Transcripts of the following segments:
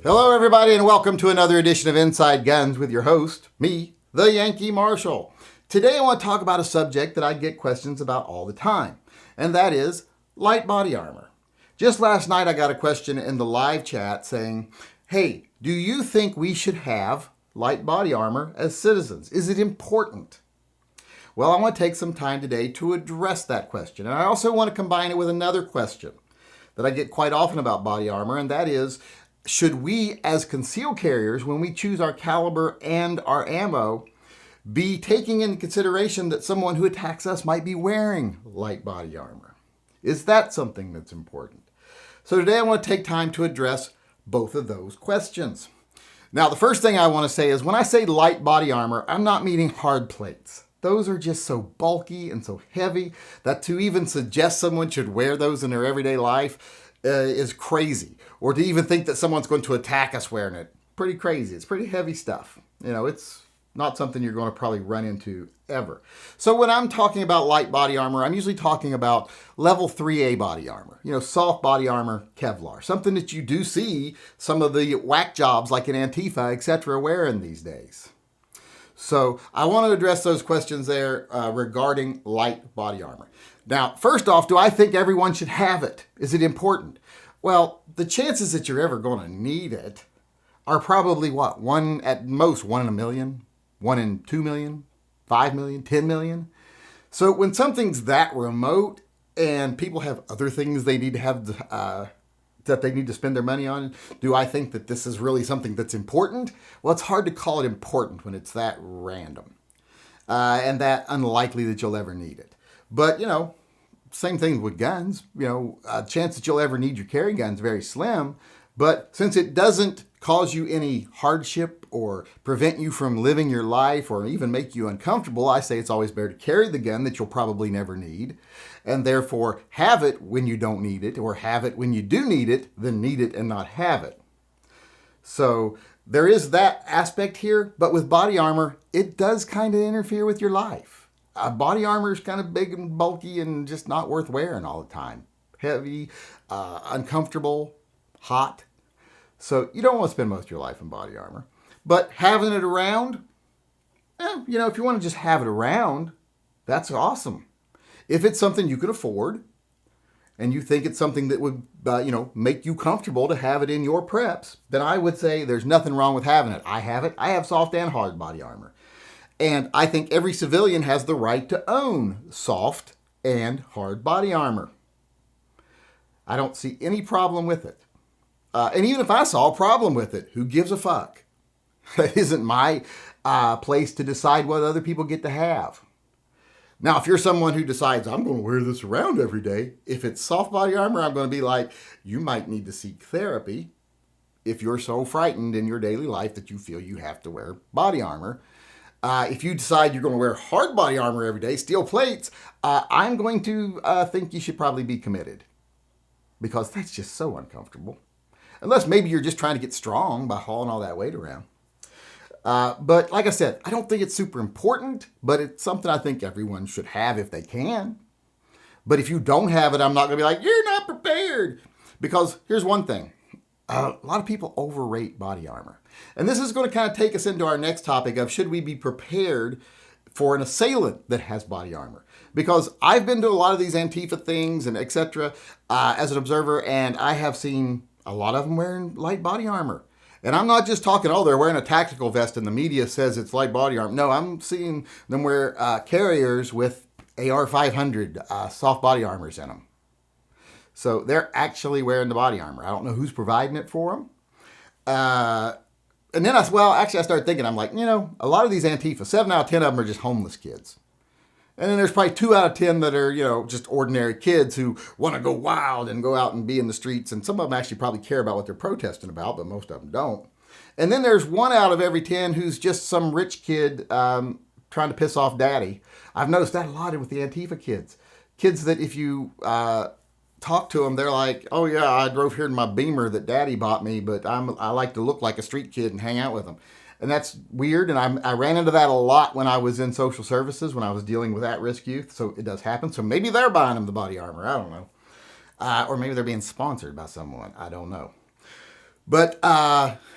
Hello, everybody, and welcome to another edition of Inside Guns with your host, me, the Yankee Marshal. Today I want to talk about a subject that I get questions about all the time, and that is light body armor. Just last night I got a question in the live chat saying, hey, do you think we should have light body armor as citizens? Is it important? Well, I want to take some time today to address that question, and I also want to combine it with another question that I get quite often about body armor, and that is, should we as concealed carriers, when we choose our caliber and our ammo, be taking into consideration that someone who attacks us might be wearing light body armor? Is that something that's important? So today I want to take time to address both of those questions. Now, the first thing I want to say is when I say light body armor, I'm not meaning hard plates. Those are just so bulky and so heavy that to even suggest someone should wear those in their everyday life is crazy. Or to even think that someone's going to attack us wearing it, pretty crazy. It's pretty heavy stuff. You know, it's not something you're going to probably run into ever. So when I'm talking about light body armor, I'm usually talking about level 3A body armor. You know, soft body armor, Kevlar. Something that you do see some of the whack jobs like in Antifa, etc. wearing these days. So I want to address those questions there regarding light body armor. Now, first off, do I think everyone should have it? Is it important? Well, the chances that you're ever going to need it are probably what? One at most 1 in a million, 1 in 2 million, 5 million, 10 million. So when something's that remote and people have other things they need to have that they need to spend their money on, do I think that this is really something that's important? Well, it's hard to call it important when it's that random and that unlikely that you'll ever need it. But, you know, same thing with guns. You know, chance that you'll ever need your carry gun is very slim. But since it doesn't cause you any hardship or prevent you from living your life or even make you uncomfortable, I say it's always better to carry the gun that you'll probably never need, and therefore have it when you don't need it, or have it when you do need it, than need it and not have it. So there is that aspect here, but with body armor, it does kind of interfere with your life. Body armor is kind of big and bulky and just not worth wearing all the time. Heavy, uncomfortable, hot. So you don't want to spend most of your life in body armor. But having it around, you know, if you want to just have it around, that's awesome. If it's something you can afford and you think it's something that would, make you comfortable to have it in your preps, then I would say there's nothing wrong with having it. I have it. I have soft and hard body armor. And I think every civilian has the right to own soft and hard body armor. I don't see any problem with it. And even if I saw a problem with it, who gives a fuck? That isn't my place to decide what other people get to have. Now, if you're someone who decides, I'm going to wear this around every day, if it's soft body armor, I'm going to be like, you might need to seek therapy if you're so frightened in your daily life that you feel you have to wear body armor. If you decide you're going to wear hard body armor every day, steel plates, I'm going to think you should probably be committed, because that's just so uncomfortable. Unless maybe you're just trying to get strong by hauling all that weight around. But like I said, I don't think it's super important, but it's something I think everyone should have if they can. But if you don't have it, I'm not going to be like, you're not prepared. Because here's one thing. A lot of people overrate body armor. And this is going to kind of take us into our next topic of should we be prepared for an assailant that has body armor? Because I've been to a lot of these Antifa things and etc. As an observer, and I have seen a lot of them wearing light body armor. And I'm not just talking, they're wearing a tactical vest and the media says it's light body armor. No, I'm seeing them wear carriers with AR-500 soft body armors in them. So they're actually wearing the body armor. I don't know who's providing it for them. And then I started thinking, I'm like, a lot of these Antifa, 7 out of 10 of them are just homeless kids. And then there's probably 2 out of 10 that are, just ordinary kids who want to go wild and go out and be in the streets. And some of them actually probably care about what they're protesting about, but most of them don't. And then there's 1 out of every 10 who's just some rich kid trying to piss off daddy. I've noticed that a lot with the Antifa kids. Kids that if you talk to them, they're like, oh yeah, I drove here in my Beamer that daddy bought me, but I like to look like a street kid and hang out with them. And that's weird, and I ran into that a lot when I was in social services, when I was dealing with at-risk youth, so it does happen. So maybe they're buying them the body armor, I don't know. Or maybe they're being sponsored by someone, I don't know. But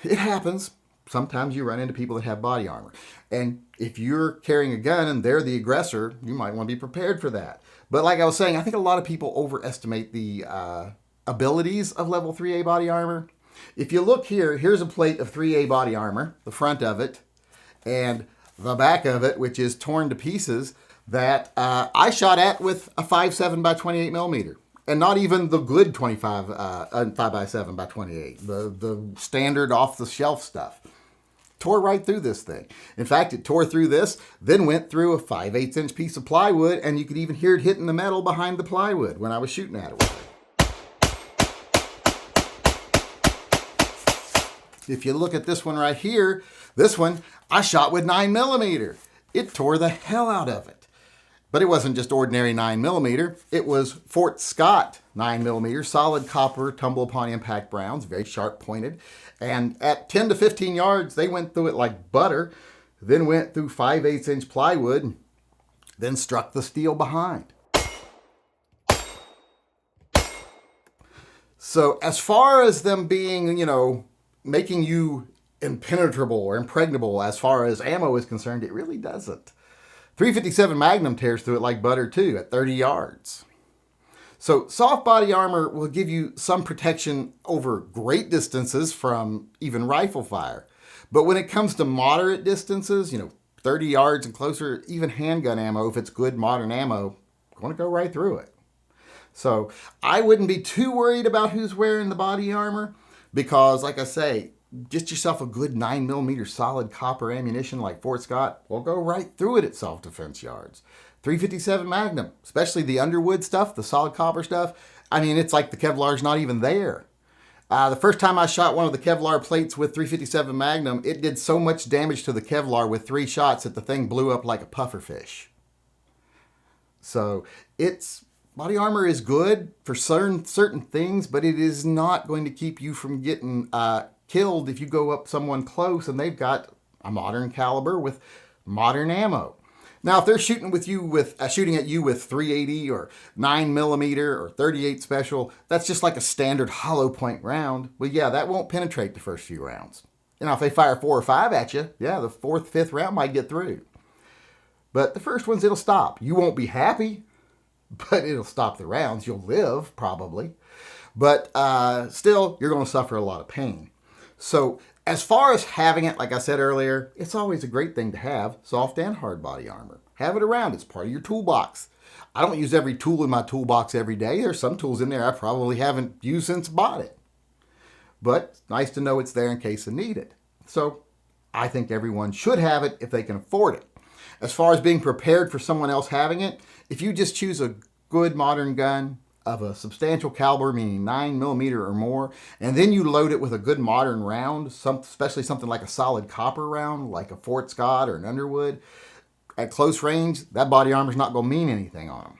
it happens. Sometimes you run into people that have body armor. And if you're carrying a gun and they're the aggressor, you might want to be prepared for that. But like I was saying, I think a lot of people overestimate the abilities of level 3A body armor. If you look here, here's a plate of 3A body armor, the front of it, and the back of it, which is torn to pieces, that I shot at with a 5.7 by 28 millimeter. And not even the good 5.7 by 28, the standard off-the-shelf stuff. Tore right through this thing. In fact, it tore through this, then went through a 5/8 inch piece of plywood, and you could even hear it hitting the metal behind the plywood when I was shooting at it with it. If you look at this one right here, this one I shot with 9mm. It tore the hell out of it. But it wasn't just ordinary 9mm. It was Fort Scott 9mm, solid copper, tumble upon impact rounds, very sharp pointed. And at 10 to 15 yards, they went through it like butter, then went through 5/8 inch plywood, then struck the steel behind. So as far as them being, making you impenetrable or impregnable as far as ammo is concerned, it really doesn't. 357 Magnum tears through it like butter too at 30 yards. So soft body armor will give you some protection over great distances from even rifle fire. But when it comes to moderate distances, 30 yards and closer, even handgun ammo, if it's good modern ammo, going to go right through it. So I wouldn't be too worried about who's wearing the body armor because, like I say, get yourself a good 9mm solid copper ammunition like Fort Scott. Will go right through it at self-defense yards. 357 Magnum, especially the Underwood stuff, the solid copper stuff. I mean, it's like the Kevlar's not even there. The first time I shot one of the Kevlar plates with 357 Magnum, it did so much damage to the Kevlar with 3 shots that the thing blew up like a pufferfish. So body armor is good for certain things, but it is not going to keep you from getting killed if you go up someone close and they've got a modern caliber with modern ammo. Now, if they're shooting at you with 380 or 9mm or 38 special, that's just like a standard hollow point round. Well, yeah, that won't penetrate the first few rounds. If they fire 4 or 5 at you, yeah, the 4th, 5th round might get through. But the first ones, it'll stop. You won't be happy, but it'll stop the rounds. You'll live, probably. But still, you're going to suffer a lot of pain. So as far as having it, like I said earlier, it's always a great thing to have soft and hard body armor. Have it around. It's part of your toolbox. I don't use every tool in my toolbox every day. There's some tools in there I probably haven't used since bought it. But it's nice to know it's there in case I need it. So I think everyone should have it if they can afford it. As far as being prepared for someone else having it, if you just choose a good modern gun of a substantial caliber, meaning 9mm or more, and then you load it with a good modern round, especially something like a solid copper round, like a Fort Scott or an Underwood, at close range, that body armor is not going to mean anything on them.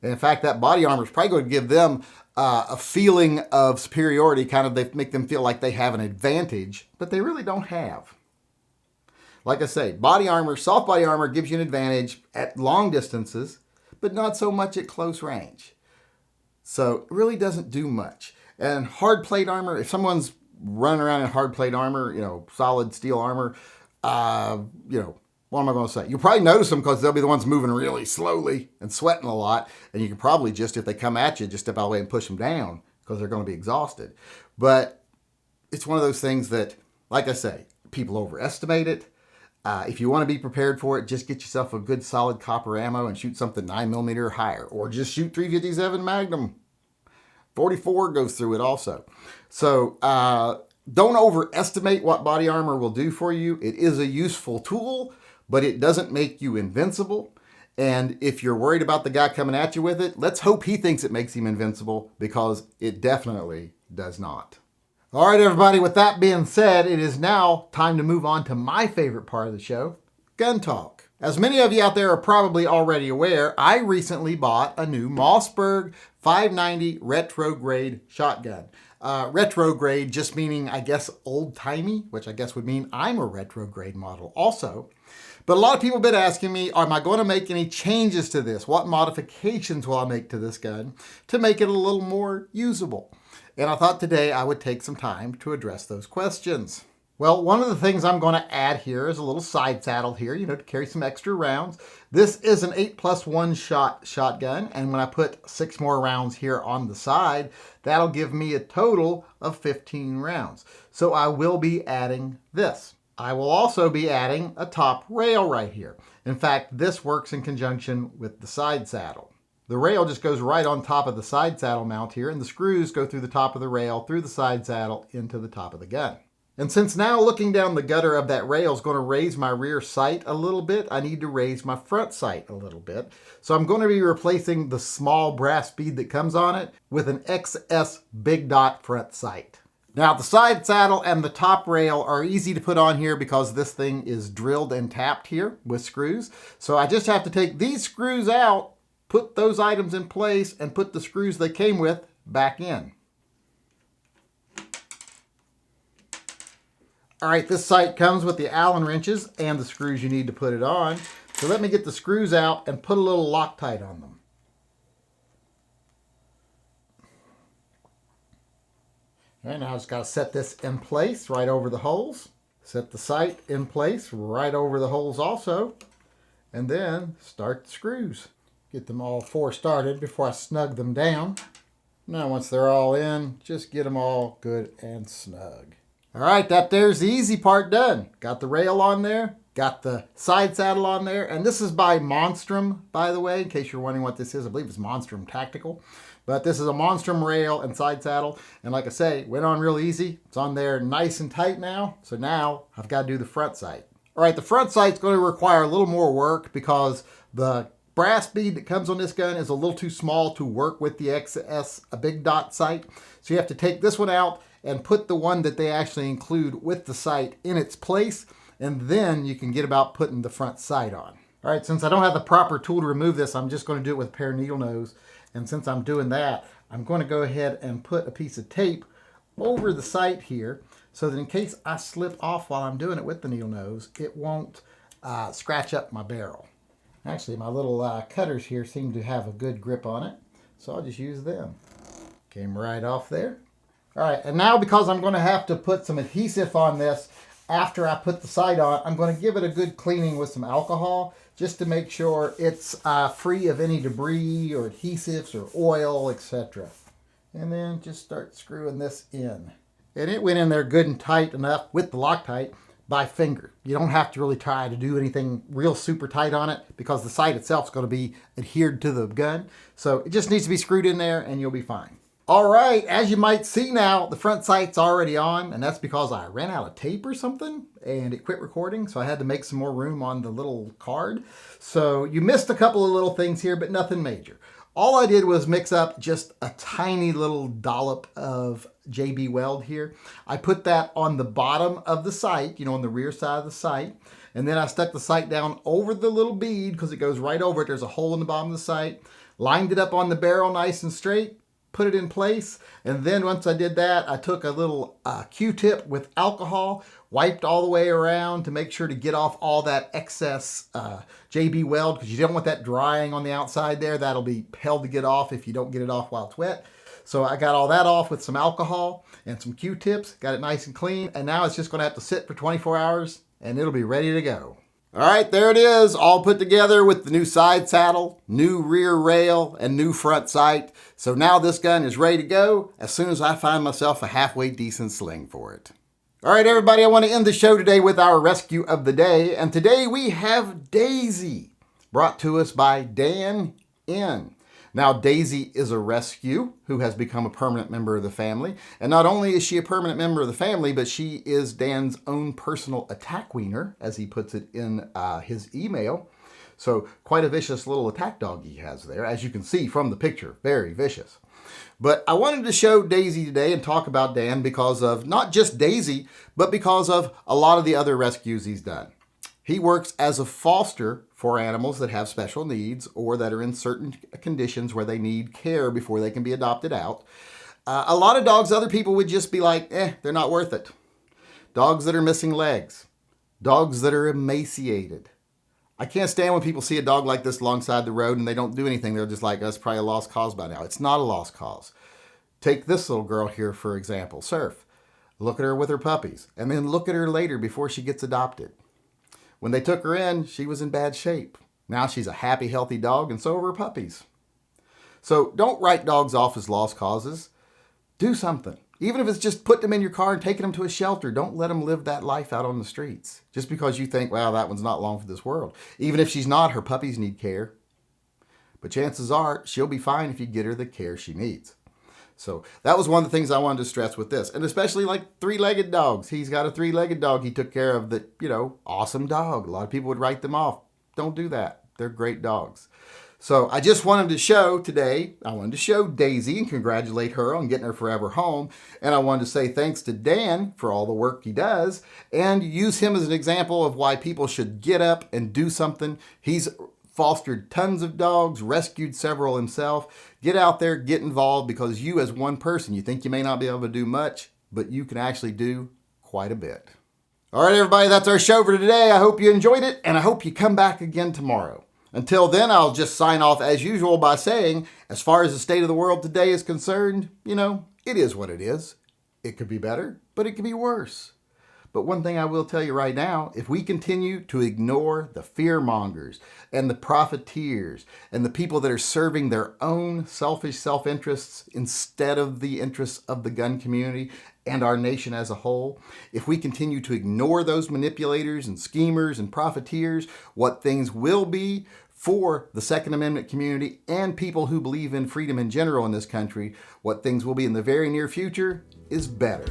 And in fact, that body armor is probably going to give them a feeling of superiority, they make them feel like they have an advantage, but they really don't have. Like I say, body armor, soft body armor gives you an advantage at long distances, but not so much at close range. So it really doesn't do much. And hard plate armor, if someone's running around in hard plate armor, solid steel armor, what am I going to say? You'll probably notice them because they'll be the ones moving really slowly and sweating a lot. And you can probably just, if they come at you, just step out of the way and push them down because they're going to be exhausted. But it's one of those things that, like I say, people overestimate it. If you want to be prepared for it, just get yourself a good solid copper ammo and shoot something 9mm or higher. Or just shoot 357 Magnum. 44 goes through it also. So don't overestimate what body armor will do for you. It is a useful tool, but it doesn't make you invincible. And if you're worried about the guy coming at you with it, let's hope he thinks it makes him invincible, because it definitely does not. All right, everybody, with that being said, it is now time to move on to my favorite part of the show, gun talk. As many of you out there are probably already aware, I recently bought a new Mossberg 590 retrograde shotgun. Retrograde just meaning, I guess, old-timey, which I guess would mean I'm a retrograde model also. But a lot of people have been asking me, am I going to make any changes to this? What modifications will I make to this gun to make it a little more usable? And I thought today I would take some time to address those questions. Well, one of the things I'm going to add here is a little side saddle here, to carry some extra rounds. This is an 8+1 shot shotgun, and when I put 6 more rounds here on the side, that'll give me a total of 15 rounds. So I will be adding this. I will also be adding a top rail right here. In fact, this works in conjunction with the side saddle. The rail just goes right on top of the side saddle mount here, and the screws go through the top of the rail, through the side saddle, into the top of the gun. And since now looking down the gutter of that rail is going to raise my rear sight a little bit, I need to raise my front sight a little bit. So I'm going to be replacing the small brass bead that comes on it with an XS big dot front sight. Now the side saddle and the top rail are easy to put on here because this thing is drilled and tapped here with screws. So I just have to take these screws out, put those items in place, and put the screws they came with back in. All right, this sight comes with the Allen wrenches and the screws you need to put it on. So let me get the screws out and put a little Loctite on them. All right, now I just got to set this in place right over the holes. Set the sight in place right over the holes also. And then start the screws. Get them all 4 started before I snug them down. Now once they're all in, just get them all good and snug. All right, there's the easy part done. Got the rail on there, got the side saddle on there, and this is by Monstrum, by the way, in case you're wondering what this is. I believe it's Monstrum Tactical, but this is a Monstrum rail and side saddle, and like I say, went on real easy. It's on there nice and tight now, so now I've got to do the front sight. All right, the front sight's going to require a little more work because the brass bead that comes on this gun is a little too small to work with the XS, a big dot sight, so you have to take this one out and put the one that they actually include with the sight in its place, and then you can get about putting the front sight on. All right, since I don't have the proper tool to remove this, I'm just going to do it with a pair of needle nose, and since I'm doing that, I'm going to go ahead and put a piece of tape over the sight here so that in case I slip off while I'm doing it with the needle nose, it won't scratch up my barrel. Actually, my little cutters here seem to have a good grip on it, so I'll just use them. Came right off there. All right, and now because I'm going to have to put some adhesive on this after I put the sight on, I'm going to give it a good cleaning with some alcohol just to make sure it's free of any debris or adhesives or oil, etc. And then just start screwing this in. And it went in there good and tight enough with the Loctite by finger. You don't have to really try to do anything real super tight on it because the sight itself is going to be adhered to the gun. So it just needs to be screwed in there and you'll be fine. All right, as you might see now, the front sight's already on, and that's because I ran out of tape or something, and it quit recording, so I had to make some more room on the little card. So you missed a couple of little things here, but nothing major. All I did was mix up just a tiny little dollop of JB Weld here. I put that on the bottom of the sight, on the rear side of the sight, and then I stuck the sight down over the little bead because it goes right over it. There's a hole in the bottom of the sight. Lined it up on the barrel nice and straight. Put it in place, and then once I did that, I took a little Q-tip with alcohol, wiped all the way around to make sure to get off all that excess JB Weld, because you don't want that drying on the outside there. That'll be hell to get off if you don't get it off while it's wet. So I got all that off with some alcohol and some Q-tips, got it nice and clean, and now it's just going to have to sit for 24 hours, and it'll be ready to go. All right, there it is, all put together with the new side saddle, new rear rail, and new front sight. So now this gun is ready to go as soon as I find myself a halfway decent sling for it. All right, everybody, I want to end the show today with our rescue of the day. And today we have Daisy, brought to us by Dan N. Now, Daisy is a rescue who has become a permanent member of the family. And not only is she a permanent member of the family, but she is Dan's own personal attack wiener, as he puts it in his email. So quite a vicious little attack dog he has there, as you can see from the picture. Very vicious. But I wanted to show Daisy today and talk about Dan because of not just Daisy, but because of a lot of the other rescues he's done. He works as a foster for animals that have special needs or that are in certain conditions where they need care before they can be adopted out. A lot of dogs, other people would just be like, they're not worth it. Dogs that are missing legs. Dogs that are emaciated. I can't stand when people see a dog like this alongside the road and they don't do anything. They're just like, that's probably a lost cause by now. It's not a lost cause. Take this little girl here, for example, Surf. Look at her with her puppies, and then look at her later before she gets adopted. When they took her in, she was in bad shape. Now she's a happy, healthy dog, and so are her puppies. So don't write dogs off as lost causes. Do something. Even if it's just putting them in your car and taking them to a shelter, don't let them live that life out on the streets. Just because you think, well, that one's not long for this world. Even if she's not, her puppies need care. But chances are she'll be fine if you get her the care she needs. So that was one of the things I wanted to stress with this. And especially like three-legged dogs. He's got a three-legged dog he took care of that, awesome dog. A lot of people would write them off. Don't do that. They're great dogs. So I just wanted to show today, I wanted to show Daisy and congratulate her on getting her forever home. And I wanted to say thanks to Dan for all the work he does and use him as an example of why people should get up and do something. He's fostered tons of dogs, rescued several himself. Get out there, get involved, because you as one person, you think you may not be able to do much, but you can actually do quite a bit. All right, everybody, that's our show for today. I hope you enjoyed it, and I hope you come back again tomorrow. Until then, I'll just sign off as usual by saying, as far as the state of the world today is concerned, it is what it is. It could be better, but it could be worse. But one thing I will tell you right now, if we continue to ignore the fear-mongers and the profiteers and the people that are serving their own selfish self-interests instead of the interests of the gun community and our nation as a whole, if we continue to ignore those manipulators and schemers and profiteers, what things will be for the Second Amendment community and people who believe in freedom in general in this country, what things will be in the very near future is better.